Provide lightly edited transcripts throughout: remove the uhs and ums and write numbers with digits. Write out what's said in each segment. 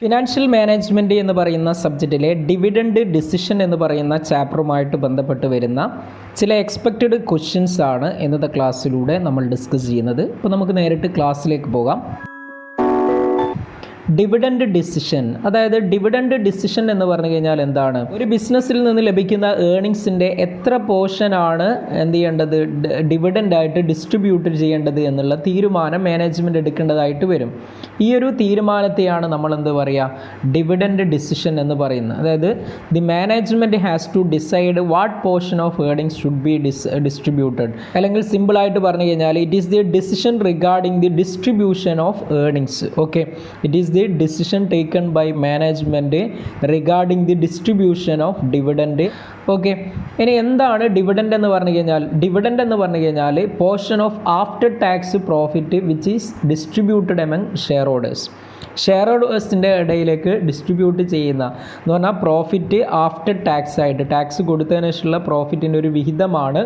Financial management എന്ന് പറയുന്ന സബ്ജക്റ്റിലെ dividend decision എന്ന് പറയുന്ന ചാപ്റ്ററുമായിട്ട് ബന്ധപ്പെട്ട് വരുന്ന ചില എക്സ്പെക്റ്റഡ് ക്വസ്റ്റ്യൻസ് ആണ് ഇന്നത്തെ ക്ലാസ്സിലൂടെ നമ്മൾ ഡിസ്കസ് ചെയ്യുന്നത്. അപ്പോൾ നമുക്ക് നേരിട്ട് ക്ലാസ്സിലേക്ക് പോകാം. ഡിവിഡൻഡ് ഡിസിഷൻ, അതായത് ഡിവിഡൻഡ് ഡിസിഷൻ എന്ന് പറഞ്ഞു കഴിഞ്ഞാൽ എന്താണ്? ഒരു ബിസിനസ്സിൽ നിന്ന് ലഭിക്കുന്ന ഏർണിങ്സിൻ്റെ എത്ര പോർഷനാണ് എന്ത് ചെയ്യേണ്ടത്, ഡിവിഡൻഡ് ആയിട്ട് ഡിസ്ട്രിബ്യൂട്ട് ചെയ്യേണ്ടത് എന്നുള്ള തീരുമാനം മാനേജ്മെൻറ്റ് എടുക്കേണ്ടതായിട്ട് വരും. ഈ ഒരു തീരുമാനത്തെയാണ് നമ്മൾ എന്ത് പറയുക, ഡിവിഡൻഡ് ഡിസിഷൻ എന്ന് പറയുന്നത്. അതായത് the management has to decide what portion of earnings should be distributed. അല്ലെങ്കിൽ സിമ്പിളായിട്ട് പറഞ്ഞു കഴിഞ്ഞാൽ it is the decision regarding the distribution of earnings. Okay, it is the decision taken by management regarding the distribution of dividend. Okay, ഇനി എന്താണ് dividend എന്ന് പറഞ്ഞു കഴിഞ്ഞാൽ? Dividend എന്ന് പറഞ്ഞു കഴിഞ്ഞാൽ portion of after tax profit which is distributed among share holders. Share ഹോൾഡേഴ്സിൻ്റെ ഇടയിലേക്ക് ഡിസ്ട്രിബ്യൂട്ട് ചെയ്യുന്ന എന്ന് പറഞ്ഞാൽ പ്രോഫിറ്റ് ആഫ്റ്റർ ടാക്സ് ആയിട്ട്, ടാക്സ് കൊടുത്തതിന് ശേഷമുള്ള പ്രോഫിറ്റിൻ്റെ ഒരു വിഹിതമാണ്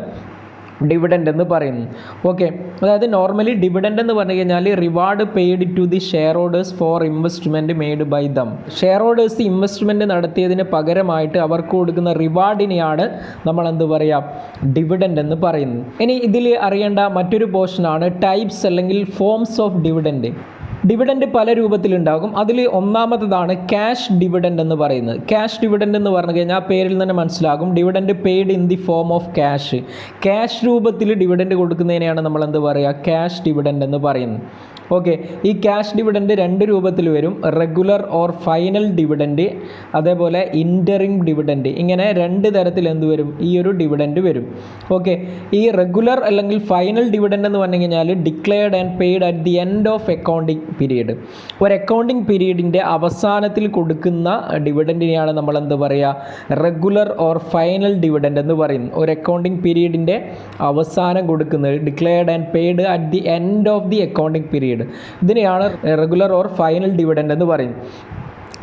ഡിവിഡൻഡ് എന്ന് പറയുന്നത്. ഓക്കെ, അതായത് നോർമലി ഡിവിഡൻഡ് എന്ന് പറഞ്ഞു കഴിഞ്ഞാൽ reward paid to the share holders for investment made by them. Share holders investment നടത്തിയതിന് പകരമായിട്ട് അവർക്ക് കൊടുക്കുന്ന റിവാർഡിനെയാണ് നമ്മൾ എന്ത് പറയുക, ഡിവിഡൻഡ് എന്ന് പറയുന്നത്. ഇനി ഇതിൽ അറിയേണ്ട മറ്റൊരു പോർഷനാണ് ടൈപ്സ് അല്ലെങ്കിൽ ഫോംസ് ഓഫ് ഡിവിഡൻഡ്. ഡിവിഡൻഡ് പല രൂപത്തിലുണ്ടാകും. അതിൽ ഒന്നാമത്തതാണ് ക്യാഷ് ഡിവിഡൻഡ് എന്ന് പറയുന്നത്. ക്യാഷ് ഡിവിഡൻഡ് എന്ന് പറഞ്ഞു കഴിഞ്ഞാൽ ആ പേരിൽ തന്നെ മനസ്സിലാകും, dividend paid in the form of cash. Cash രൂപത്തിൽ ഡിവിഡൻഡ് കൊടുക്കുന്നതിനെയാണ് നമ്മൾ എന്ത് പറയുക, ക്യാഷ് ഡിവിഡൻഡ് എന്ന് പറയുന്നത്. ഓക്കെ, ഈ ക്യാഷ് ഡിവിഡൻഡ് രണ്ട് രൂപത്തിൽ വരും, റെഗുലർ ഓർ ഫൈനൽ ഡിവിഡൻഡ്, അതേപോലെ ഇൻറ്ററിം ഡിവിഡൻഡ്. ഇങ്ങനെ രണ്ട് തരത്തിൽ എന്ത് വരും, ഈ ഒരു ഡിവിഡൻഡ് വരും. ഓക്കെ, ഈ റെഗുലർ അല്ലെങ്കിൽ ഫൈനൽ ഡിവിഡൻഡ് എന്ന് പറഞ്ഞു കഴിഞ്ഞാൽ declared and paid at the end of accounting period. ഒരു അക്കൗണ്ടിങ് പീരീഡിൻ്റെ അവസാനത്തിൽ കൊടുക്കുന്ന ഡിവിഡൻഡിനെയാണ് നമ്മൾ എന്ത് പറയുക, റെഗുലർ ഓർ ഫൈനൽ ഡിവിഡൻഡ് എന്ന് പറയുന്നത്. ഒരു അക്കൗണ്ടിങ് പീരീഡിൻ്റെ അവസാനം കൊടുക്കുന്നത്, declared and paid at the end of the accounting period, ഇതിനെയാണ് റെഗുലർ ഓർ ഫൈനൽ ഡിവിഡൻഡ് എന്ന് പറയുന്നത്.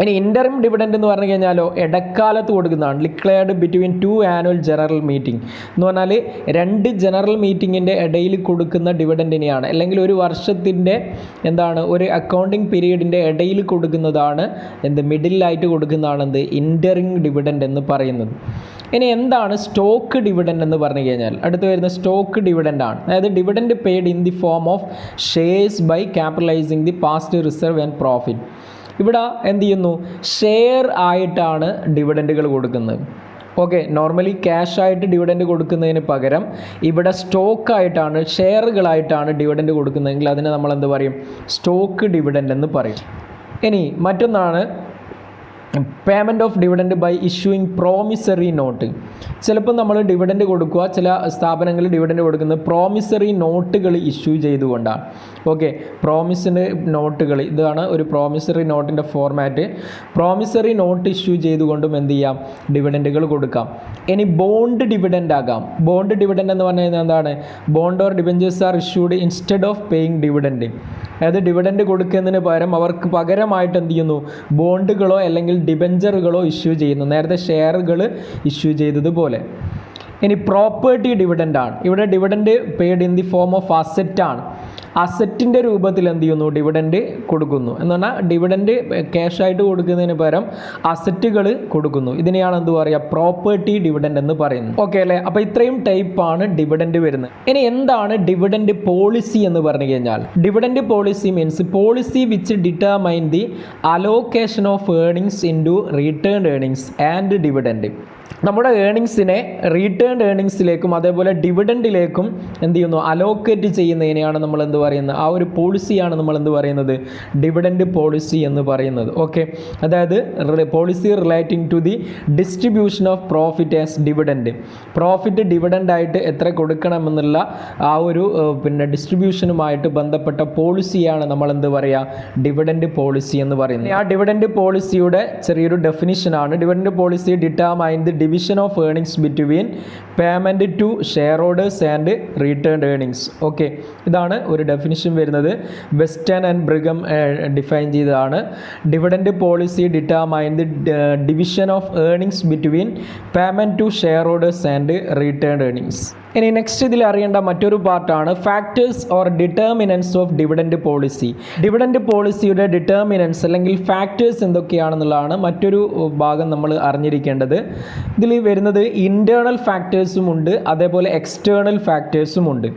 ഇനി ഇൻറ്ററിം ഡിവിഡൻഡ് എന്ന് പറഞ്ഞു കഴിഞ്ഞാലോ ഇടക്കാലത്ത് കൊടുക്കുന്നതാണ്, declared between 2 annual general meeting എന്ന് പറഞ്ഞാൽ 2 ജനറൽ മീറ്റിങ്ങിൻ്റെ ഇടയിൽ കൊടുക്കുന്ന ഡിവിഡൻഡിനെയാണ്, അല്ലെങ്കിൽ ഒരു വർഷത്തിൻ്റെ എന്താണ് ഒരു അക്കൗണ്ടിങ് പീരീഡിൻ്റെ ഇടയിൽ കൊടുക്കുന്നതാണ് മിഡിലായിട്ട് കൊടുക്കുന്നതാണ് ഇൻറ്ററിം ഡിവിഡൻഡ് എന്ന് പറയുന്നത്. ഇനി എന്താണ് സ്റ്റോക്ക് ഡിവിഡൻഡ് എന്ന് പറഞ്ഞു കഴിഞ്ഞാൽ? അടുത്ത് വരുന്ന സ്റ്റോക്ക് ഡിവിഡൻഡ് ആണ്. അതായത് dividend paid in the form of shares by capitalising the past reserve and profit. ഇവിടെ എന്ത് ചെയ്യുന്നു, ഷെയർ ആയിട്ടാണ് ഡിവിഡൻഡുകൾ കൊടുക്കുന്നത്. ഓക്കെ, നോർമലി ക്യാഷ് ആയിട്ട് ഡിവിഡൻഡ് കൊടുക്കുന്നതിന് പകരം ഇവിടെ സ്റ്റോക്ക് ആയിട്ടാണ്, ഷെയറുകളായിട്ടാണ് ഡിവിഡൻഡ് കൊടുക്കുന്നതെങ്കിൽ അതിനെ നമ്മൾ എന്ത് പറയും, സ്റ്റോക്ക് ഡിവിഡൻഡ് എന്ന് പറയും. ഇനി മറ്റൊന്നാണ് payment of dividend by issuing promissory note. ചിലപ്പോൾ നമ്മൾ ഡിവിഡൻഡ് കൊടുക്കുക, ചില സ്ഥാപനങ്ങൾ ഡിവിഡൻഡ് കൊടുക്കുന്നത് പ്രോമിസറി നോട്ടുകൾ ഇഷ്യൂ ചെയ്തുകൊണ്ടാണ്. ഓക്കെ, പ്രോമിസിൻ്റെ നോട്ടുകൾ, ഇതാണ് ഒരു പ്രോമിസറി നോട്ടിൻ്റെ ഫോർമാറ്റ്. പ്രോമിസറി നോട്ട് ഇഷ്യൂ ചെയ്തുകൊണ്ടും എന്ത് ചെയ്യാം, ഡിവിഡൻഡുകൾ കൊടുക്കാം. ഇനി ബോണ്ട് ഡിവിഡൻഡ് ആകാം. ബോണ്ട് ഡിവിഡൻഡ് എന്ന് പറഞ്ഞു കഴിഞ്ഞാൽ എന്താണ്, bond or debentures are issued instead of paying dividend. അതായത് ഡിവിഡൻഡ് കൊടുക്കുന്നതിന് പകരം അവർക്ക് പകരമായിട്ട് എന്ത് ചെയ്യുന്നു, ബോണ്ടുകളോ അല്ലെങ്കിൽ ഡിബെഞ്ചറുകളോ ഇഷ്യൂ ചെയ്യുന്നു, നേരത്തെ ഷെയറുകൾ ഇഷ്യൂ ചെയ്തതുപോലെ. ഇനി പ്രോപ്പർട്ടി ഡിവിഡൻഡ് ആണ്. ഇവിടെ dividend paid in the form of asset ആണ്. അസറ്റിൻ്റെ രൂപത്തിൽ എന്ത് ചെയ്യുന്നു, ഡിവിഡൻഡ് കൊടുക്കുന്നു. എന്ന് പറഞ്ഞാൽ ഡിവിഡൻഡ് ക്യാഷായിട്ട് കൊടുക്കുന്നതിന് പകരം അസറ്റുകൾ കൊടുക്കുന്നു. ഇതിനെയാണ് എന്ത് പറയുക, പ്രോപ്പർട്ടി ഡിവിഡൻഡ് എന്ന് പറയുന്നത്. ഓക്കെ അല്ലേ? അപ്പോൾ ഇത്രയും ടൈപ്പാണ് ഡിവിഡൻഡ് വരുന്നത്. ഇനി എന്താണ് ഡിവിഡൻഡ് പോളിസി എന്ന് പറഞ്ഞു കഴിഞ്ഞാൽ? Dividend policy means policy which determine the allocation of earnings into retained earnings and dividend. നമ്മുടെ ഏർണിങ്സിനെ റിട്ടേൺഡ് ഏർണിങ്സിലേക്കും അതേപോലെ ഡിവിഡൻഡിലേക്കും എന്ത് ചെയ്യുന്നു, അലോക്കേറ്റ് ചെയ്യുന്നതിനെയാണ് നമ്മൾ എന്ത് പറയുന്നത്, ആ ഒരു പോളിസിയാണ് നമ്മൾ എന്ത് പറയുന്നത്, ഡിവിഡൻഡ് പോളിസി എന്ന് പറയുന്നത്. ഓക്കെ, അതായത് policy relating to the distribution of profit as dividend. Profit ഡിവിഡൻഡായിട്ട് എത്ര കൊടുക്കണമെന്നുള്ള ആ ഒരു ഡിസ്ട്രിബ്യൂഷനുമായിട്ട് ബന്ധപ്പെട്ട പോളിസിയാണ് നമ്മൾ എന്ത് പറയുക, ഡിവിഡൻഡ് പോളിസി എന്ന് പറയുന്നത്. ആ ഡിവിഡൻഡ് പോളിസിയുടെ ചെറിയൊരു ഡെഫിനിഷനാണ്, dividend policy determine the division of earnings between payment to share holders and retained earnings. Okay, ഇതാണ് ഒരു ഡെഫിനിഷൻ വരുന്നത്. വെസ്റ്റേൺ ആൻഡ് ബ്രിഗം ഡിഫൈൻ ചെയ്തതാണ്. Dividend policy determine the division of earnings between payment to share holders and retained earnings. ഇനി next ഇതിൽ അറിയേണ്ട മറ്റൊരു പാർട്ടാണ് factors or determinants of dividend policy. Dividend പോളിസിയുടെ ഡിറ്റർമിനൻസ് അല്ലെങ്കിൽ ഫാക്ടേഴ്സ് എന്തൊക്കെയാണെന്നുള്ളതാണ് മറ്റൊരു ഭാഗം നമ്മൾ അറിഞ്ഞിരിക്കേണ്ടത്. ഇതിൽ വരുന്നത് ഇൻറ്റേർണൽ ഫാക്ടേഴ്സും ഉണ്ട്, അതേപോലെ എക്സ്റ്റേണൽ ഫാക്ടേഴ്സും ഉണ്ട്.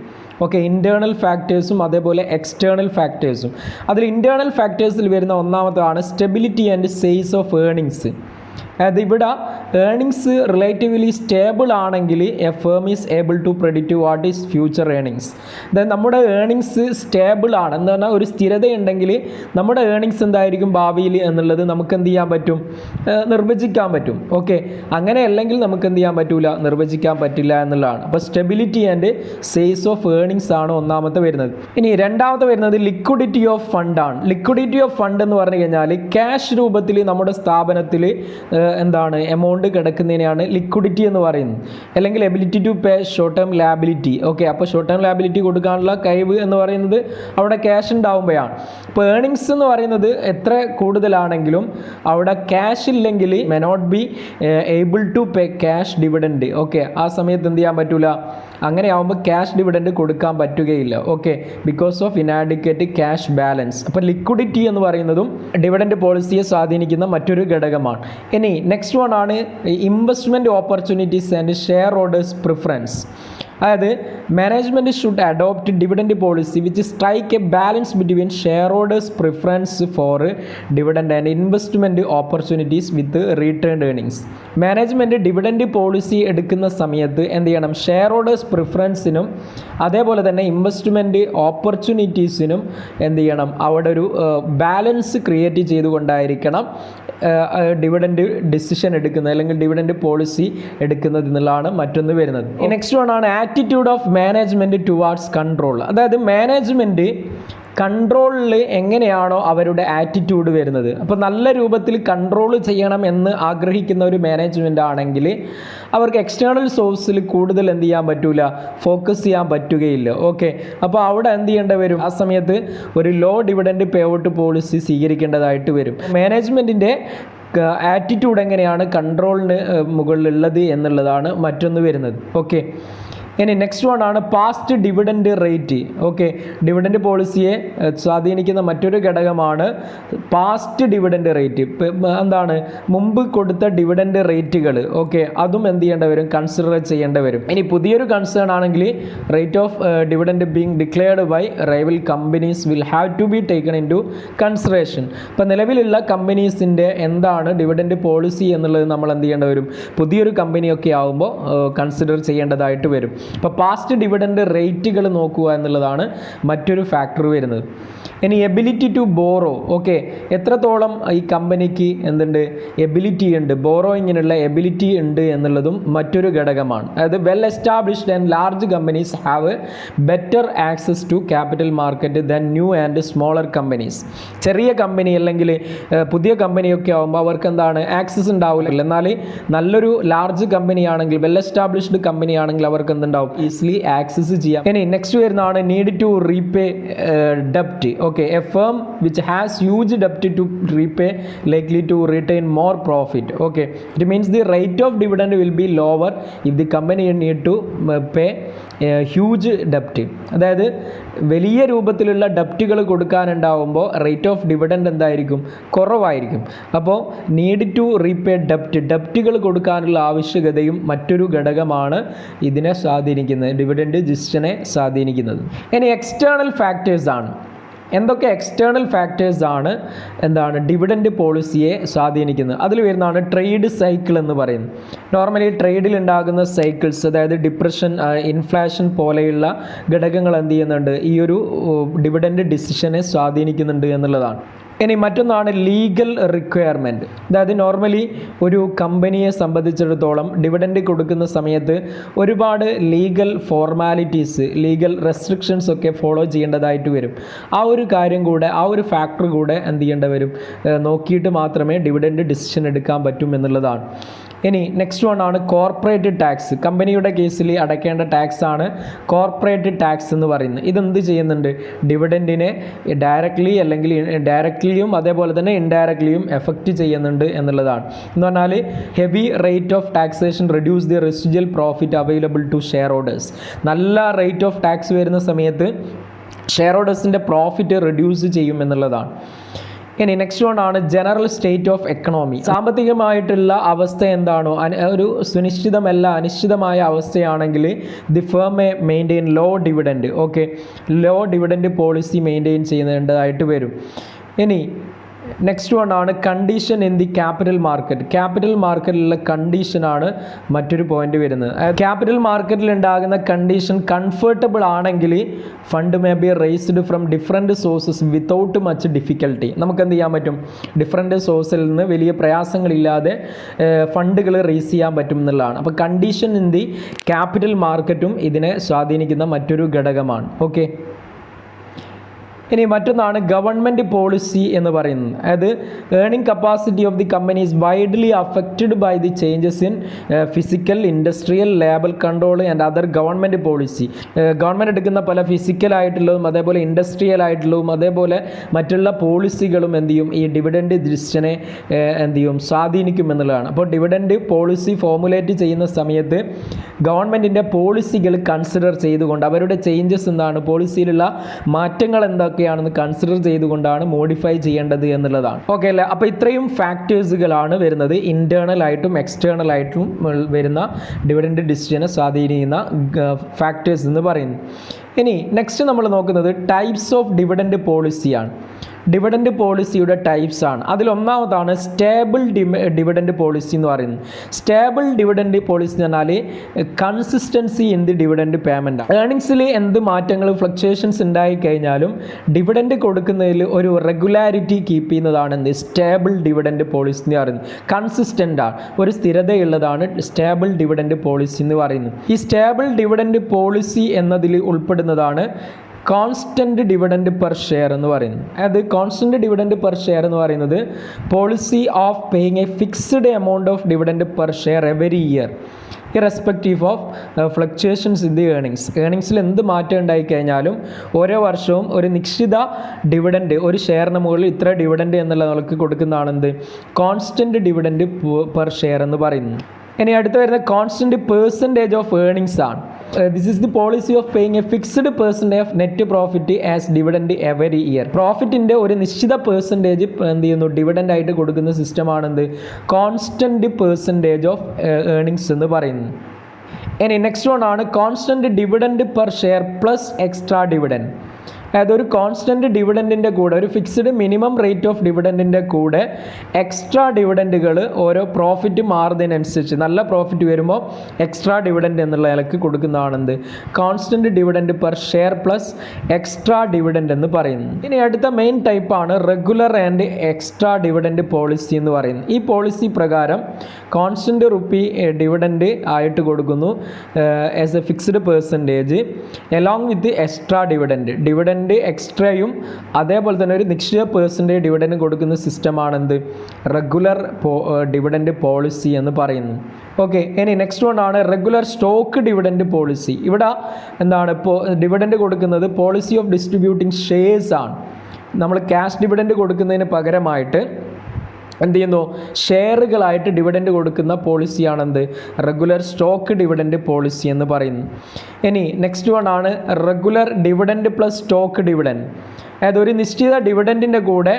ഓക്കെ, ഇൻറ്റേർണൽ ഫാക്ടേഴ്സും അതേപോലെ എക്സ്റ്റേണൽ ഫാക്ടേഴ്സും. അതിൽ ഇൻറ്റേർണൽ ഫാക്ടേഴ്സിൽ വരുന്ന ഒന്നാമതാണ് stability and size of earnings. അതായത് ഇവിടെ ഏർണിങ്സ് റിലേറ്റീവ്ലി സ്റ്റേബിൾ ആണെങ്കിൽ a firm is able to predict what is future earnings. അതായത് നമ്മുടെ ഏർണിങ്സ് സ്റ്റേബിൾ ആണ് എന്ന് പറഞ്ഞാൽ ഒരു സ്ഥിരതയുണ്ടെങ്കിൽ നമ്മുടെ ഏർണിങ്സ് എന്തായിരിക്കും ഭാവിയിൽ എന്നുള്ളത് നമുക്ക് എന്ത് ചെയ്യാൻ പറ്റും, നിർവചിക്കാൻ പറ്റും. ഓക്കെ, അങ്ങനെ അല്ലെങ്കിൽ നമുക്ക് എന്ത് ചെയ്യാൻ പറ്റില്ല, നിർവചിക്കാൻ പറ്റില്ല എന്നുള്ളതാണ്. അപ്പോൾ stability and size of earnings ആണ് ഒന്നാമത്തെ വരുന്നത്. ഇനി രണ്ടാമത്തെ വരുന്നത് ലിക്വിഡിറ്റി ഓഫ് ഫണ്ട് ആണ്. ലിക്വിഡിറ്റി ഓഫ് ഫണ്ട് എന്ന് പറഞ്ഞു കഴിഞ്ഞാൽ ക്യാഷ് രൂപത്തിൽ നമ്മുടെ സ്ഥാപനത്തിൽ എന്താണ് എമൗണ്ട് കിടക്കുന്നതിനെയാണ് ലിക്വിഡിറ്റി എന്ന് പറയുന്നത്. അല്ലെങ്കിൽ ability to pay short term liability. Okay, അപ്പോൾ ഷോർട്ട് ടേം ലാബിലിറ്റി കൊടുക്കാനുള്ള കഴിവ് എന്ന് പറയുന്നത് അവിടെ ക്യാഷ് ഉണ്ടാകുമ്പോഴാണ്. അപ്പോൾ ഏർണിങ്സ് എന്ന് പറയുന്നത് എത്ര കൂടുതലാണെങ്കിലും അവിടെ ക്യാഷ് ഇല്ലെങ്കിൽ may not be able to pay cash dividend. Okay, ആ സമയത്ത് എന്ത് ചെയ്യാൻ പറ്റില്ല, അങ്ങനെ ആവുമ്പോൾ ക്യാഷ് ഡിവിഡൻഡ് കൊടുക്കാൻ പറ്റുകയില്ല. Okay, because of inadequate cash balance. അപ്പോൾ ലിക്വിഡിറ്റി എന്ന് പറയുന്നതും ഡിവിഡൻഡ് പോളിസിയെ സ്വാധീനിക്കുന്ന മറ്റൊരു ഘടകമാണ്. ഇനി നെക്സ്റ്റ് വൺ ആണ് investment opportunities and share holders preference. അതായത് management should adopt dividend policy which strike a balance between share holders preference for dividend and investment opportunities with retained earnings. Management dividend policy എടുക്കുന്ന സമയത്ത് എന്ത് ചെയ്യണം, share holders പ്രിഫറൻസിനും അതേപോലെ തന്നെ investment ഓപ്പർച്യൂണിറ്റീസിനും എന്ത് ചെയ്യണം, അവിടെ ഒരു ബാലൻസ് ക്രിയേറ്റ് ചെയ്തുകൊണ്ടായിരിക്കണം ഡിവിഡൻഡ് ഡിസിഷൻ എടുക്കുന്നത് അല്ലെങ്കിൽ ഡിവിഡൻഡ് പോളിസി എടുക്കുന്നത് എന്നുള്ളതാണ് മറ്റൊന്ന് വരുന്നത്. നെക്സ്റ്റ് വൺ ആണ് attitude of management towards control. അതായത് മാനേജ്മെൻറ്റ് കൺട്രോളിൽ എങ്ങനെയാണോ അവരുടെ ആറ്റിറ്റ്യൂഡ് വരുന്നത്. അപ്പോൾ നല്ല രൂപത്തിൽ കൺട്രോൾ ചെയ്യണം എന്ന് ആഗ്രഹിക്കുന്ന ഒരു മാനേജ്മെൻ്റ് ആണെങ്കിൽ അവർക്ക് എക്സ്റ്റേണൽ സോഴ്സിൽ കൂടുതൽ എന്ത് ചെയ്യാൻ പറ്റില്ല, ഫോക്കസ് ചെയ്യാൻ പറ്റുകയില്ല. ഓക്കെ, അപ്പോൾ അവിടെ എന്ത് ചെയ്യേണ്ടി വരും, ആ സമയത്ത് ഒരു ലോ ഡിവിഡൻഡ് പേ ഔട്ട് പോളിസി സ്വീകരിക്കേണ്ടതായിട്ട് വരും. മാനേജ്മെൻറ്റിൻ്റെ ആറ്റിറ്റ്യൂഡ് എങ്ങനെയാണ് കൺട്രോളിന് മുകളിലുള്ളത് എന്നുള്ളതാണ് മറ്റൊന്ന് വരുന്നത്. ഓക്കെ, ഇനി നെക്സ്റ്റ് വൺ ആണ് past dividend rate. Okay, dividend പോളിസിയെ സ്വാധീനിക്കുന്ന മറ്റൊരു ഘടകമാണ് പാസ്റ്റ് ഡിവിഡൻഡ് റേറ്റ്. എന്താണ്, മുമ്പ് കൊടുത്ത ഡിവിഡൻഡ് റേറ്റുകൾ. ഓക്കെ, അതും എന്ത് ചെയ്യേണ്ടി വരും, കൺസിഡർ ചെയ്യേണ്ടി വരും. ഇനി പുതിയൊരു കൺസേൺ ആണെങ്കിൽ rate of dividend being declared by rival companies will have to be taken into consideration. ഇപ്പോൾ നിലവിലുള്ള കമ്പനീസിൻ്റെ എന്താണ് ഡിവിഡൻഡ് പോളിസി എന്നുള്ളത് നമ്മൾ എന്ത് ചെയ്യേണ്ടി വരും, പുതിയൊരു കമ്പനിയൊക്കെ ആകുമ്പോൾ കൺസിഡർ ചെയ്യേണ്ടതായിട്ട് വരും. അപ്പോൾ പാസ്റ്റ് ഡിവിഡൻഡ് റേറ്റുകൾ നോക്കുക എന്നുള്ളതാണ് മറ്റൊരു ഫാക്ടർ വരുന്നത്. ഇനി എബിലിറ്റി ടു ബോറോ. ഓക്കെ, എത്രത്തോളം ഈ കമ്പനിക്ക് എന്തുണ്ട്, എബിലിറ്റി ഉണ്ട്, ബോറോയിങ്ങിനുള്ള എബിലിറ്റി ഉണ്ട് എന്നുള്ളതും മറ്റൊരു ഘടകമാണ്. അതായത് well established and large companies have better access to capital market than new and smaller companies. ചെറിയ കമ്പനി അല്ലെങ്കിൽ പുതിയ കമ്പനിയൊക്കെ ആകുമ്പോൾ അവർക്ക് എന്താണ്, ആക്സസ് ഉണ്ടാവില്ല. എന്നാൽ നല്ലൊരു ലാർജ് കമ്പനി ആണെങ്കിൽ, വെൽ എസ്റ്റാബ്ലിഷ്ഡ് കമ്പനി ആണെങ്കിൽ അവർക്ക് എന്തുണ്ടാവും, ഈസിലി ആക്സസ് ചെയ്യാം. ഇനി നെക്സ്റ്റ് വരുന്നതാണ് need to repay ഡെപ്റ്റ്. Okay, A firm which has huge ഡെപ്റ്റ് to repay likely to retain more profit. Okay, it means the rate of dividend will be lower if the company need to pay huge ഡെപ്റ്റ്. അതായത് വലിയ രൂപത്തിലുള്ള ഡെപ്റ്റുകൾ കൊടുക്കാനുണ്ടാവുമ്പോൾ rate of dividend എന്തായിരിക്കും, കുറവായിരിക്കും. അപ്പോൾ need to repay ഡെപ്റ്റുകൾ കൊടുക്കാനുള്ള ആവശ്യകതയും മറ്റൊരു ഘടകമാണ് ഇതിനെ സ്വാധീനിക്കുന്നത്, ഡിവിഡൻഡ് ഡിസിഷനെ സ്വാധീനിക്കുന്നത്. ഇനി എക്സ്റ്റേണൽ ഫാക്ടേഴ്സ് ആണ്. എന്തൊക്കെ എക്സ്റ്റേണൽ ഫാക്ടേഴ്സ് ആണ് എന്താണ് ഡിവിഡൻഡ് പോളിസിയെ സ്വാധീനിക്കുന്നത്? അതിൽ വരുന്നതാണ് ട്രേഡ് സൈക്കിൾ എന്ന് പറയുന്നത്. നോർമലി ട്രേഡിൽ ഉണ്ടാകുന്ന സൈക്കിൾസ്, അതായത് ഡിപ്രഷൻ, ഇൻഫ്ലേഷൻ പോലെയുള്ള ഘടകങ്ങൾ എന്ത് ചെയ്യുന്നുണ്ട്, ഈ ഒരു ഡിവിഡൻഡ് ഡിസിഷനെ സ്വാധീനിക്കുന്നുണ്ട് എന്നുള്ളതാണ്. ഇനി മറ്റൊന്നാണ് ലീഗൽ റിക്വയർമെൻറ്റ്. അതായത് നോർമലി ഒരു കമ്പനിയെ സംബന്ധിച്ചിടത്തോളം ഡിവിഡൻഡ് കൊടുക്കുന്ന സമയത്ത് ഒരുപാട് ലീഗൽ ഫോർമാലിറ്റീസ്, ലീഗൽ റെസ്ട്രിക്ഷൻസ് ഒക്കെ ഫോളോ ചെയ്യേണ്ടതായിട്ട് വരും. ആ ഒരു കാര്യം കൂടെ, ആ ഒരു ഫാക്ടർ കൂടെ എന്ത് ചെയ്യേണ്ടി വരും, നോക്കിയിട്ട് മാത്രമേ ഡിവിഡൻഡ് ഡിസിഷൻ എടുക്കാൻ പറ്റും എന്നുള്ളതാണ്. ഇനി നെക്സ്റ്റ് വൺ ആണ് കോർപ്പറേറ്റ് ടാക്സ്. കമ്പനിയുടെ കേസിൽ അടയ്ക്കേണ്ട ടാക്സ് ആണ് കോർപ്പറേറ്റ് ടാക്സ് എന്ന് പറയുന്നത്. ഇതെന്ത് ചെയ്യുന്നുണ്ട്? ഡിവിഡൻറ്റിനെ ഡയറക്റ്റ്ലി അല്ലെങ്കിൽ ഡയറക്റ്റ്ലിയും അതേപോലെ തന്നെ ഇൻഡയറക്റ്റ്ലിയും എഫക്റ്റ് ചെയ്യുന്നുണ്ട് എന്നുള്ളതാണ്. എന്ന് പറഞ്ഞാൽ heavy rate of taxation reduce the residual profit available to share holders. നല്ല റേറ്റ് ഓഫ് ടാക്സ് വരുന്ന സമയത്ത് ഷെയർ ഹോൾഡേഴ്സിൻ്റെ പ്രോഫിറ്റ് റെഡ്യൂസ് ചെയ്യും എന്നുള്ളതാണ്. ഇനി നെക്സ്റ്റ് വൺ ആണ് ജനറൽ സ്റ്റേറ്റ് ഓഫ് എക്കണോമി. സാമ്പത്തികമായിട്ടുള്ള അവസ്ഥ എന്താണോ ഒരു സുനിശ്ചിതമല്ല അനിശ്ചിതമായ അവസ്ഥയാണെങ്കിൽ the firm maintain low dividend. Okay, low dividend policy maintain ചെയ്യേണ്ടതായിട്ട് വരും. ഇനി നെക്സ്റ്റ് വൺ ആണ് condition in the capital market. Capital മാർക്കറ്റിലുള്ള കണ്ടീഷനാണ് മറ്റൊരു പോയിന്റ് വരുന്നത്. ക്യാപിറ്റൽ മാർക്കറ്റിൽ ഉണ്ടാകുന്ന കണ്ടീഷൻ കംഫർട്ടബിൾ ആണെങ്കിൽ fund may be raised from different sources without much difficulty. നമുക്ക് എന്ത് ചെയ്യാൻ പറ്റും? ഡിഫറെൻറ്റ് സോഴ്സിൽ നിന്ന് വലിയ പ്രയാസങ്ങളില്ലാതെ ഫണ്ടുകൾ റേസ് ചെയ്യാൻ പറ്റും എന്നുള്ളതാണ്. അപ്പോൾ കണ്ടീഷൻ ഇൻ ദി ക്യാപിറ്റൽ മാർക്കറ്റും ഇതിനെ സ്വാധീനിക്കുന്ന മറ്റൊരു ഘടകമാണ്. ഓക്കെ, ഇനി മറ്റൊന്നാണ് ഗവൺമെൻറ് പോളിസി എന്ന് പറയുന്നത്. അതായത് earning capacity of the company is widely affected by the changes in physical, industrial, labour control and other government policy. Government എടുക്കുന്ന പല ഫിസിക്കലായിട്ടുള്ളതും അതേപോലെ ഇൻഡസ്ട്രിയൽ ആയിട്ടുള്ളതും അതേപോലെ മറ്റുള്ള പോളിസികളും എന്ത് ചെയ്യും? ഈ ഡിവിഡൻഡ് ഡിസിഷനെ എന്ത് ചെയ്യും? സ്വാധീനിക്കും എന്നുള്ളതാണ്. അപ്പോൾ ഡിവിഡൻഡ് പോളിസി ഫോർമുലേറ്റ് ചെയ്യുന്ന സമയത്ത് ഗവൺമെൻറ്റിൻ്റെ പോളിസികൾ കൺസിഡർ ചെയ്തുകൊണ്ട് അവരുടെ ചേഞ്ചസ് എന്താണ്, പോളിസിയിലുള്ള മാറ്റങ്ങൾ എന്തൊക്കെയാണെന്ന് കൺസിഡർ ചെയ്തുകൊണ്ടാണ് മോഡിഫൈ ചെയ്യേണ്ടത് എന്നുള്ളതാണ്. ഓക്കെ അല്ലേ? അപ്പോൾ ഇത്രയും ഫാക്ടേഴ്സുകളാണ് വരുന്നത് ഇൻറ്റേർണൽ ആയിട്ടും എക്സ്റ്റേണൽ ആയിട്ടും വരുന്ന ഡിവിഡൻഡ് ഡിസിഷനെ സ്വാധീനിക്കുന്ന ഫാക്ടേഴ്സ് എന്ന് പറയുന്നത്. ഇനി നെക്സ്റ്റ് നമ്മൾ നോക്കുന്നത് ടൈപ്സ് ഓഫ് ഡിവിഡൻഡ് പോളിസിയാണ്. ഡിവിഡൻഡ് പോളിസിയുടെ ടൈപ്സ് ആണ്. അതിലൊന്നാമതാണ് സ്റ്റേബിൾ ഡിവിഡൻഡ് പോളിസി എന്ന് പറയുന്നത്. സ്റ്റേബിൾ ഡിവിഡൻഡ് പോളിസി എന്ന് പറഞ്ഞാൽ consistency in the dividend payment. ഏർണിങ്സിൽ എന്ത് മാറ്റങ്ങൾ ഫ്ലക്ച്വേഷൻസ് ഉണ്ടായി കഴിഞ്ഞാലും ഡിവിഡൻഡ് കൊടുക്കുന്നതിൽ ഒരു റെഗുലാരിറ്റി കീപ്പ് ചെയ്യുന്നതാണ് എന്ത്? സ്റ്റേബിൾ ഡിവിഡൻഡ് പോളിസി എന്ന് പറയുന്നത്. കൺസിസ്റ്റൻ്റ് ആണ്, ഒരു സ്ഥിരതയുള്ളതാണ് സ്റ്റേബിൾ ഡിവിഡൻഡ് പോളിസി എന്ന് പറയുന്നത്. ഈ സ്റ്റേബിൾ ഡിവിഡൻഡ് പോളിസി എന്നതിൽ ഉൾപ്പെടുന്നതാണ് കോൺസ്റ്റൻറ്റ് ഡിവിഡൻഡ് പെർ ഷെയർ എന്ന് പറയുന്നത്. അതായത് കോൺസ്റ്റൻറ്റ് ഡിവിഡൻഡ് പെർ ഷെയർ എന്ന് പറയുന്നത് policy of paying a fixed amount of dividend per share every year irrespective of fluctuations in the earnings. ഏർണിങ്സിൽ എന്ത് മാറ്റം ഉണ്ടായിക്കഴിഞ്ഞാലും ഓരോ വർഷവും ഒരു നിശ്ചിത ഡിവിഡൻഡ്, ഒരു ഷെയറിന് മുകളിൽ ഇത്ര ഡിവിഡൻഡ് എന്നുള്ള നമുക്ക് കൊടുക്കുന്നതാണ് എന്ത്? കോൺസ്റ്റൻറ്റ് ഡിവിഡൻഡ് പെർ ഷെയർ എന്ന് പറയുന്നത്. ഇനി അടുത്ത് വരുന്ന കോൺസ്റ്റൻറ്റ് പെർസെൻറ്റേജ് ഓഫ് ഏർണിങ്സ് ആണ്. This is the policy of paying a fixed percentage of net profit as dividend every year. പ്രോഫിറ്റിൻ്റെ ഒരു നിശ്ചിത പെർസെൻറ്റേജ് എന്ത് ചെയ്യുന്നു? ഡിവിഡൻഡ് ആയിട്ട് കൊടുക്കുന്ന സിസ്റ്റമാണെന്ത്? കോൺസ്റ്റൻറ്റ് പെർസെൻറ്റേജ് ഓഫ് ഏർണിങ്സ് എന്ന് പറയുന്നത്. ഇനി നെക്സ്റ്റ് വൺ ആണ് constant dividend per share plus extra dividend. അതായത് ഒരു കോൺസ്റ്റൻറ്റ് ഡിവിഡൻറ്റിൻ്റെ കൂടെ, ഒരു ഫിക്സ്ഡ് മിനിമം റേറ്റ് ഓഫ് ഡിവിഡൻറ്റിൻ്റെ കൂടെ എക്സ്ട്രാ ഡിവിഡൻറ്റുകൾ ഓരോ പ്രോഫിറ്റ് മാറുന്നതിനനുസരിച്ച് നല്ല പ്രോഫിറ്റ് വരുമ്പോൾ എക്സ്ട്രാ ഡിവിഡൻറ്റ് എന്നുള്ള നിലക്ക് കൊടുക്കുന്നതാണെന്ത്? Constant dividend per share plus extra dividend എന്ന് പറയുന്നത്. ഇനി അടുത്ത മെയിൻ ടൈപ്പാണ് regular and extra dividend policy എന്ന് പറയുന്നത്. ഈ പോളിസി പ്രകാരം കോൺസ്റ്റൻറ്റ് റുപ്പി ഡിവിഡൻറ്റ് ആയിട്ട് കൊടുക്കുന്നു as a fixed percentage along with extra dividend എക്സ്ട്രയും അതേപോലെ തന്നെ ഒരു നിശ്ചിത പെർസെൻറ്റേജ് ഡിവിഡൻഡ് കൊടുക്കുന്ന സിസ്റ്റമാണെന്ത്? റെഗുലർ ഡിവിഡൻഡ് പോളിസി എന്ന് പറയുന്നത്. ഓക്കെ, ഇനി നെക്സ്റ്റ് വൺ ആണ് റെഗുലർ സ്റ്റോക്ക് ഡിവിഡൻഡ് പോളിസി. ഇവിടെ എന്താണ് ഡിവിഡൻഡ് കൊടുക്കുന്നത്? പോളിസി ഓഫ് ഡിസ്ട്രിബ്യൂട്ടിംഗ് ഷെയർസ് ആണ്. നമ്മൾ ക്യാഷ് ഡിവിഡൻഡ് കൊടുക്കുന്നതിന് പകരമായിട്ട് എന്ത് ചെയ്യുന്നു? ഷെയറുകളായിട്ട് ഡിവിഡൻഡ് കൊടുക്കുന്ന പോളിസിയാണെന്ത്? റെഗുലർ സ്റ്റോക്ക് ഡിവിഡൻഡ് പോളിസി എന്ന് പറയുന്നു. ഇനി നെക്സ്റ്റ് വൺ ആണ് regular dividend plus stock dividend. അതായത് ഒരു നിശ്ചിത ഡിവിഡൻറ്റിൻ്റെ കൂടെ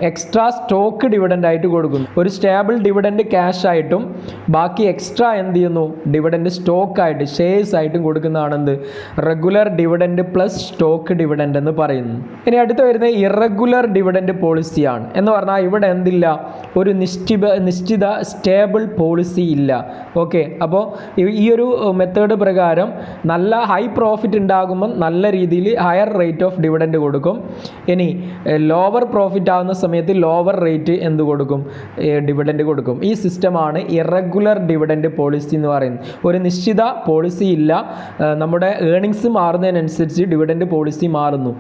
എക്സ്ട്രാ സ്റ്റോക്ക് ഡിവിഡൻഡ് ആയിട്ട് കൊടുക്കുന്നു. ഒരു സ്റ്റേബിൾ ഡിവിഡൻഡ് ക്യാഷ് ആയിട്ടും ബാക്കി എക്സ്ട്രാ എന്ത് ചെയ്യുന്നു? ഡിവിഡൻഡ് സ്റ്റോക്ക് ആയിട്ട് ഷെയർസ് ആയിട്ടും കൊടുക്കുന്നതാണെന്ത്? Regular dividend plus stock dividend എന്ന് പറയുന്നു. ഇനി അടുത്ത് വരുന്നത് ഇറഗുലർ ഡിവിഡൻഡ് പോളിസിയാണ്. എന്ന് പറഞ്ഞാൽ ഇവിടെ എന്തില്ല? ഒരു നിശ്ചിത സ്റ്റേബിൾ പോളിസി ഇല്ല. ഓക്കെ, അപ്പോൾ ഈ ഒരു മെത്തേഡ് പ്രകാരം നല്ല ഹൈ പ്രോഫിറ്റ് ഉണ്ടാകുമ്പം നല്ല രീതിയിൽ ഹയർ റേറ്റ് ഓഫ് ഡിവിഡൻഡ് കൊടുക്കും. ഇനി ലോവർ പ്രോഫിറ്റ് ആവുന്ന സമയത്ത് ലോവർ റേറ്റ് എന്ത് കൊടുക്കും, ഡിവിഡൻഡ് കൊടുക്കും. ഈ സിസ്റ്റമാണ് ഇറഗുലർ ഡിവിഡൻഡ് പോളിസി എന്ന് പറയുന്നത്. ഒരു നിശ്ചിത പോളിസി ഇല്ല, നമ്മുടെ ഏണിങ്സ് മാറുന്നതിനനുസരിച്ച് ഡിവിഡൻഡ് പോളിസി മാറുന്നു.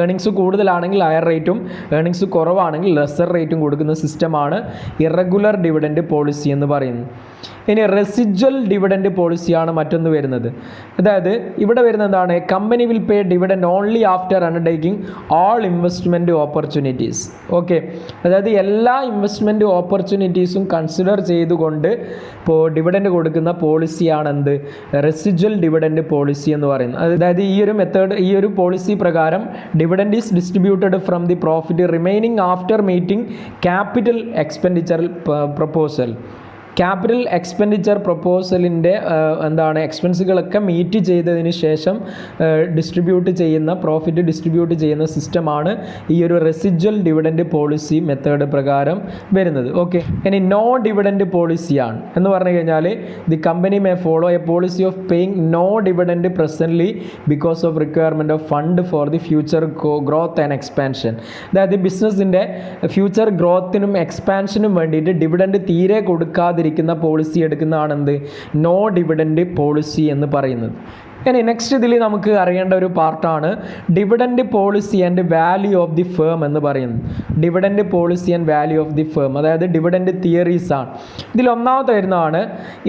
ഏണിങ്സ് കൂടുതലാണെങ്കിൽ ഹയർ റേറ്റും ഏണിങ്സ് കുറവാണെങ്കിൽ ലെസർ റേറ്റും കൊടുക്കുന്ന സിസ്റ്റമാണ് ഇറഗുലർ ഡിവിഡൻഡ് പോളിസി എന്ന് പറയുന്നത്. ഇനി റെസിജ്വൽ ഡിവിഡൻഡ് പോളിസിയാണ് മറ്റൊന്ന് വരുന്നത്. അതായത് ഇവിടെ വരുന്നത് എന്താണ്, company will pay dividend only after undertaking all investment opportunities. Okay, അതായത് എല്ലാ ഇൻവെസ്റ്റ്മെൻറ്റ് ഓപ്പർച്യൂണിറ്റീസും കൺസിഡർ ചെയ്തുകൊണ്ട് ഇപ്പോൾ ഡിവിഡൻഡ് കൊടുക്കുന്ന പോളിസിയാണ് എന്ത്, റെസിജ്വൽ ഡിവിഡൻഡ് പോളിസി എന്ന് പറയുന്നത്. അതായത് ഈ ഒരു പോളിസി പ്രകാരം dividend is distributed from the profit remaining after meeting capital expenditure proposal. Capital expenditure പ്രപ്പോസലിൻ്റെ എക്സ്പെൻസുകളൊക്കെ മീറ്റ് ചെയ്തതിന് ശേഷം പ്രോഫിറ്റ് ഡിസ്ട്രിബ്യൂട്ട് ചെയ്യുന്ന സിസ്റ്റമാണ് ഈ ഒരു റെസിജ്വൽ ഡിവിഡൻഡ് പോളിസി മെത്തേഡ് പ്രകാരം വരുന്നത്. ഓക്കെ, ഇനി നോ ഡിവിഡൻഡ് പോളിസിയാണ് എന്ന് പറഞ്ഞു കഴിഞ്ഞാൽ the company may follow a policy of paying no dividend presently because of requirement of fund for the future growth and expansion. അതായത് ബിസിനസ്സിൻ്റെ ഫ്യൂച്ചർ ഗ്രോത്തിനും എക്സ്പാൻഷനും വേണ്ടിയിട്ട് ഡിവിഡൻഡ് തീരെ കൊടുക്കാതിരിക്കുന്ന പോളിസി എടുക്കുന്നതാണ് എന്ത്, നോ ഡിവിഡൻഡ് പോളിസി എന്ന് പറയുന്നത്. ഇനി നെക്സ്റ്റ് ഇതിൽ നമുക്ക് അറിയേണ്ട ഒരു പാർട്ടാണ് dividend policy and value of the firm എന്ന് പറയുന്നത്. Dividend policy and value of the firm, അതായത് ഡിവിഡൻഡ് തിയറീസ് ആണ്. ഇതിൽ ഒന്നാമത്തെ വരുന്നതാണ്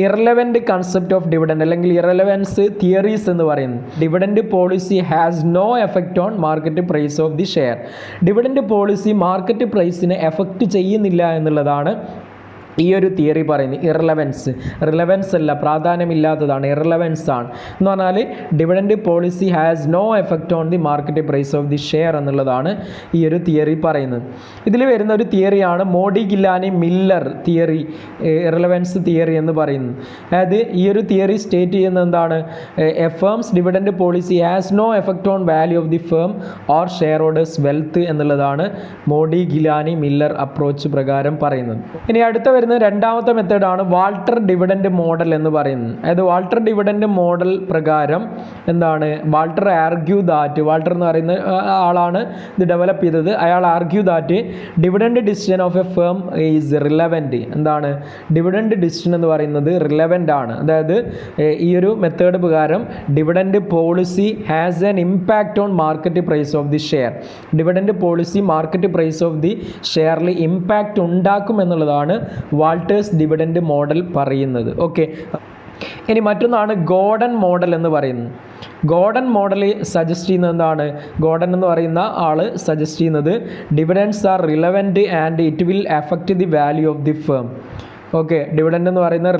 ഇറലവൻറ്റ് കൺസെപ്റ്റ് ഓഫ് ഡിവിഡൻഡ് അല്ലെങ്കിൽ ഇറലവൻസ് തിയറീസ് എന്ന് പറയുന്നത്. Dividend policy has no effect on market price of the share. Dividend policy market പ്രൈസിനെ എഫക്റ്റ് ചെയ്യുന്നില്ല എന്നുള്ളതാണ് ഈ ഒരു തിയറി പറയുന്നത്. റിലവൻസ് അല്ല, പ്രാധാന്യമില്ലാത്തതാണ്, ഇറലവൻസ് ആണ്. എന്ന് പറഞ്ഞാൽ dividend policy has no effect on the market price of the share എന്നുള്ളതാണ് ഈ ഒരു തിയറി പറയുന്നത്. ഇതിൽ വരുന്ന ഒരു തിയറിയാണ് Modigliani Miller theory, irrelevance theory എന്ന് പറയുന്നത്. അതായത് ഈ ഒരു തിയറി സ്റ്റേറ്റ് ചെയ്യുന്നത് എന്താണ്, a firm's dividend policy has no effect on value of the firm or share holders wealth എന്നുള്ളതാണ് മോഡി ഗിലാനി മില്ലർ അപ്രോച്ച് പ്രകാരം പറയുന്നത്. ഇനി അടുത്ത വരുന്ന രണ്ടാമത്തെ മെത്തേഡാണ് വാൾട്ടർ ഡിവിഡൻഡ് മോഡൽ എന്ന് പറയുന്നത്. അതായത് വാൾട്ടർ ഡിവിഡൻഡ് മോഡൽ പ്രകാരം വാൾട്ടർ എന്ന് പറയുന്ന ആളാണ് ഇത് ഡെവലപ്പ് ചെയ്തത്. അയാൾ argue that dividend decision of a firm is relevant. Dividend decision എന്ന് പറയുന്നത് റിലവൻ്റ് ആണ്. അതായത് ഈ ഒരു മെത്തേഡ് പ്രകാരം dividend policy has an impact on market price of the share. Dividend policy market price of the ഷെയറിൽ ഇമ്പാക്റ്റ് ഉണ്ടാക്കും എന്നുള്ളതാണ് വാൾട്ടേഴ്സ് ഡിവിഡൻഡ് മോഡൽ പറയുന്നത്. ഓക്കെ, ഇനി മറ്റൊന്നാണ് ഗോർഡൻ മോഡൽ എന്ന് പറയുന്നത്. ഗോർഡൻ മോഡൽ സജസ്റ്റ് ചെയ്യുന്നത് എന്താണ്, ഗോർഡൻ എന്ന് പറയുന്ന ആൾ സജസ്റ്റ് ചെയ്യുന്നത് dividends are relevant and it will effect the value of the firm. Okay, dividend എന്ന് പറയുന്നത്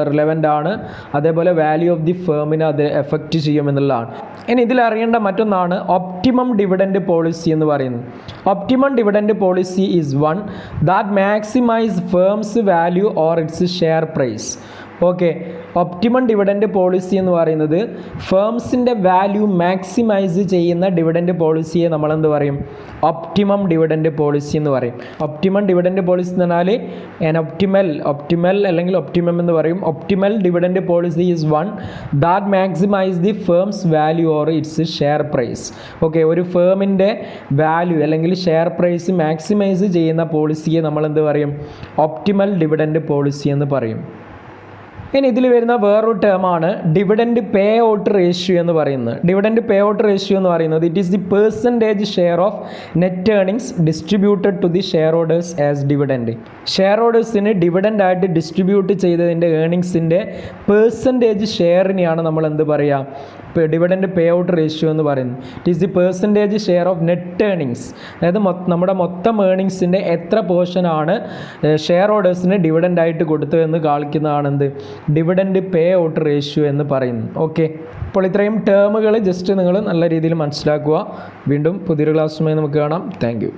റിലവൻ്റ് ആണ്, അതേപോലെ വാല്യൂ ഓഫ് ദി ഫേമിനെ അത് എഫക്റ്റ് ചെയ്യുമെന്നുള്ളതാണ്. ഇനി ഇതിൽ അറിയേണ്ട മറ്റൊന്നാണ് ഒപ്റ്റിമം ഡിവിഡൻഡ് പോളിസി എന്ന് പറയുന്നത്. Optimum dividend policy is one that maximise firm's value or its share price. Okay, optimum dividend policy എന്ന് പറയുന്നത് ഫേംസിൻ്റെ വാല്യൂ മാക്സിമൈസ് ചെയ്യുന്ന ഡിവിഡൻഡ് പോളിസിയെ നമ്മളെന്ത് പറയും, ഒപ്റ്റിമം ഡിവിഡൻഡ് പോളിസി എന്ന് പറയും. ഒപ്റ്റിമം ഡിവിഡൻഡ് പോളിസി എന്ന് പറഞ്ഞാൽ ഒപ്റ്റിമൽ അല്ലെങ്കിൽ ഒപ്റ്റിമം എന്ന് പറയും. Optimal dividend policy is one that maximise the firm's value or its share price. Okay, ഒരു ഫേമിൻ്റെ വാല്യൂ അല്ലെങ്കിൽ ഷെയർ പ്രൈസ് മാക്സിമൈസ് ചെയ്യുന്ന പോളിസിയെ നമ്മളെന്ത് പറയും, ഒപ്റ്റിമൽ ഡിവിഡൻഡ് പോളിസി എന്ന് പറയും. ഇനി ഇതിൽ വരുന്ന വേറൊരു ടേമാണ് ഡിവിഡൻഡ് പേ ഔട്ട് റേഷ്യോ എന്ന് പറയുന്നത്. ഡിവിഡൻഡ് പേ ഔട്ട് റേഷ്യോ എന്ന് പറയുന്നത് it is the percentage share of net earnings distributed to the share holders as dividend. Share ഹോൾഡേഴ്സിന് ഡിവിഡൻഡ് ആയിട്ട് ഡിസ്ട്രിബ്യൂട്ട് ചെയ്തതിൻ്റെ ഏർണിങ്സിൻ്റെ പെർസെൻറ്റേജ് ഷെയറിനെയാണ് നമ്മൾ എന്ത് പറയുക, ഡിവിഡൻഡ് പേ ഔട്ട് റേഷ്യോ എന്ന് പറയുന്നത്. It is the percentage share of net earnings. അതായത് നമ്മുടെ മൊത്തം ഏർണിങ്സിൻ്റെ എത്ര പോർഷനാണ് ഷെയർ ഹോൾഡേഴ്സിന് ഡിവിഡൻഡ് ആയിട്ട് കൊടുത്തതെന്ന് കാണിക്കുന്നതാണ് എന്ത്, ഡിവിഡൻഡ് പേ ഔട്ട് റേഷ്യോ എന്ന് പറയുന്നത്. ഓക്കെ, അപ്പോൾ ഇത്രയും ടേമുകൾ ജസ്റ്റ് നിങ്ങൾ നല്ല രീതിയിൽ മനസ്സിലാക്കുക. വീണ്ടും പുതിയൊരു ക്ലാസ്സുമായി നമുക്ക് കാണാം. Thank you.